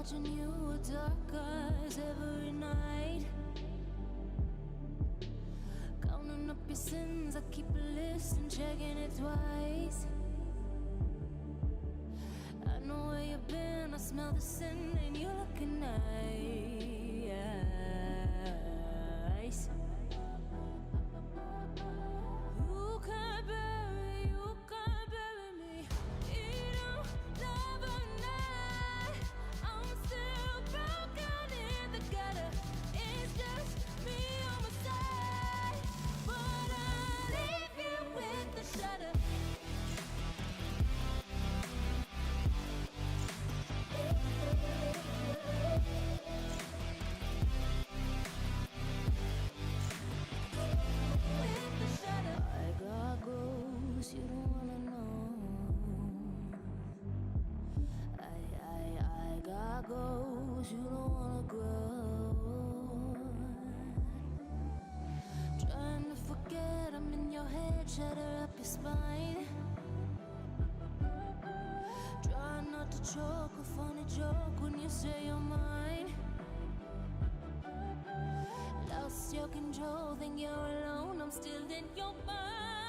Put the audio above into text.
watching you with dark eyes every night. Counting up your sins, I keep a list and checking it twice. I know where you've been, I smell the sin, and you're looking nice. You can't bury me. You don't never know. I'm still broken in the gutter. It's just me on my side, but I'll leave you with the shudder. I got goals you don't wanna know. I got goals you don't wanna grow. Trying to forget I'm in your head, shatter up your spine. Try not to choke, a funny joke when you say you're mine. Lost your control, think you're alone, I'm still in your mind.